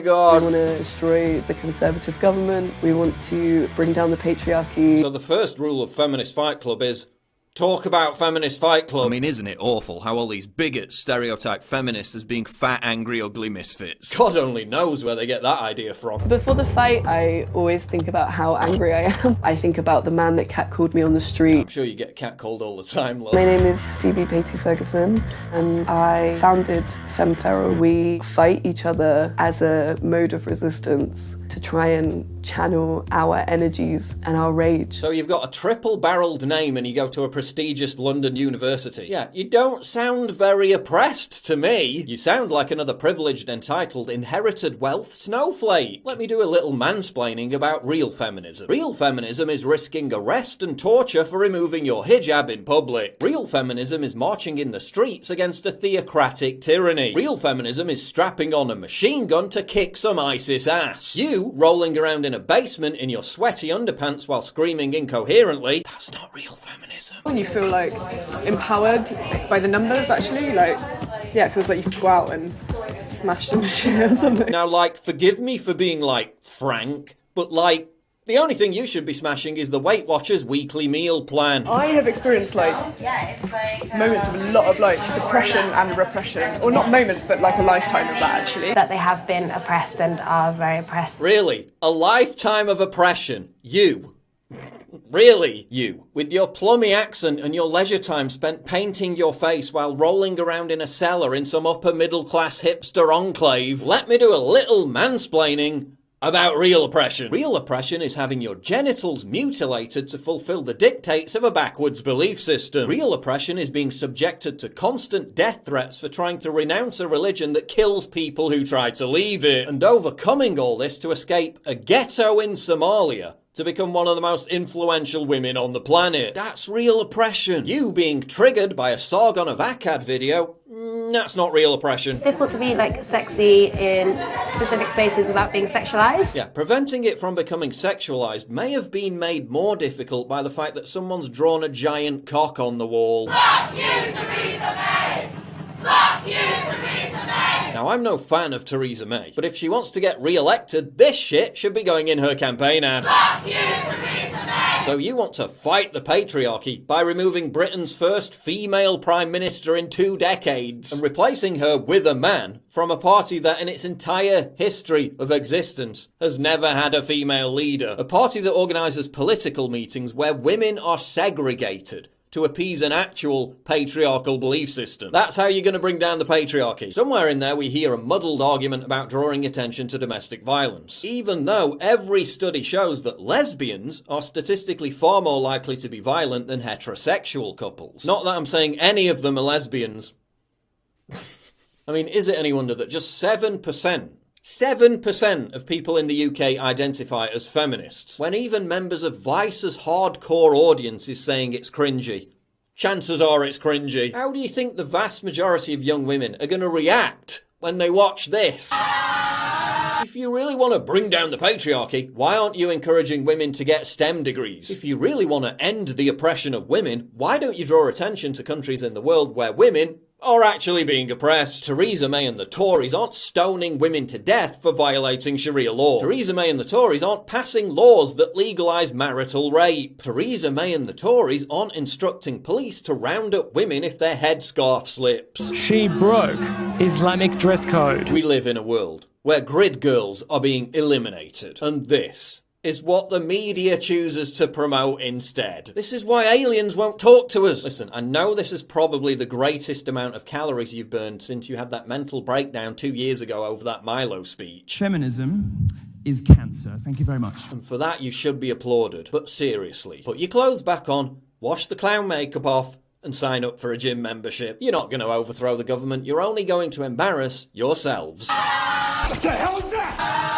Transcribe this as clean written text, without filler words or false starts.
god. We want to destroy the Conservative government. We want to bring down the patriarchy. So the first rule of Feminist Fight Club is talk about Feminist Fight Club. I mean, isn't it awful how all these bigots stereotype feminists as being fat, angry, ugly misfits? God only knows where they get that idea from. Before the fight, I always think about how angry I am. I think about the man that catcalled me on the street. I'm sure you get catcalled all the time, love. My name is Phoebe Patey-Ferguson, and I founded Femferal. We fight each other as a mode of resistance to try and channel our energies and our rage. So you've got a triple-barreled name and you go to a prestigious London university. Yeah, you don't sound very oppressed to me. You sound like another privileged, entitled, inherited wealth snowflake. Let me do a little mansplaining about real feminism. Real feminism is risking arrest and torture for removing your hijab in public. Real feminism is marching in the streets against a theocratic tyranny. Real feminism is strapping on a machine gun to kick some ISIS ass. You rolling around in a basement in your sweaty underpants while screaming incoherently, that's not real feminism. When you feel like empowered by the numbers, actually, like, yeah, it feels like you could go out and smash some shit or something. Now, like, forgive me for being, like, frank, but, like, the only thing you should be smashing is the Weight Watchers weekly meal plan. I have experienced, like, moments of a lot of, like, suppression and repression. Or not moments, but, like, a lifetime of that, actually. That they have been oppressed and are very oppressed. Really? A lifetime of oppression? You? Really, you? With your plummy accent and your leisure time spent painting your face while rolling around in a cellar in some upper middle class hipster enclave, let me do a little mansplaining about real oppression. Real oppression is having your genitals mutilated to fulfill the dictates of a backwards belief system. Real oppression is being subjected to constant death threats for trying to renounce a religion that kills people who try to leave it. And overcoming all this to escape a ghetto in Somalia to become one of the most influential women on the planet. That's real oppression. You being triggered by a Sargon of Akkad video, that's not real oppression. It's difficult to be, like, sexy in specific spaces without being sexualized. Yeah, preventing it from becoming sexualized may have been made more difficult by the fact that someone's drawn a giant cock on the wall. Fuck you, Theresa May! Fuck you, Theresa May! Now, I'm no fan of Theresa May, but if she wants to get re-elected, this shit should be going in her campaign ad. Fuck you, Theresa May! So you want to fight the patriarchy by removing Britain's first female Prime Minister in 2 decades and replacing her with a man from a party that in its entire history of existence has never had a female leader. A party that organises political meetings where women are segregated to appease an actual patriarchal belief system. That's how you're going to bring down the patriarchy. Somewhere in there we hear a muddled argument about drawing attention to domestic violence, even though every study shows that lesbians are statistically far more likely to be violent than heterosexual couples. Not that I'm saying any of them are lesbians. I mean, is it any wonder that just 7% of people in the UK identify as feminists, when even members of Vice's hardcore audience is saying it's cringy? Chances are it's cringy. How do you think the vast majority of young women are going to react when they watch this? If you really want to bring down the patriarchy, why aren't you encouraging women to get STEM degrees? If you really want to end the oppression of women, why don't you draw attention to countries in the world where women are actually being oppressed? Theresa May and the Tories aren't stoning women to death for violating Sharia law. Theresa May and the Tories aren't passing laws that legalise marital rape. Theresa May and the Tories aren't instructing police to round up women if their headscarf slips. She broke Islamic dress code. We live in a world where grid girls are being eliminated, and this is what the media chooses to promote instead. This is why aliens won't talk to us. Listen, I know this is probably the greatest amount of calories you've burned since you had that mental breakdown 2 years ago over that Milo speech. Feminism is cancer. Thank you very much. And for that you should be applauded. But seriously, put your clothes back on, wash the clown makeup off, and sign up for a gym membership. You're not going to overthrow the government, you're only going to embarrass yourselves. What the hell is that?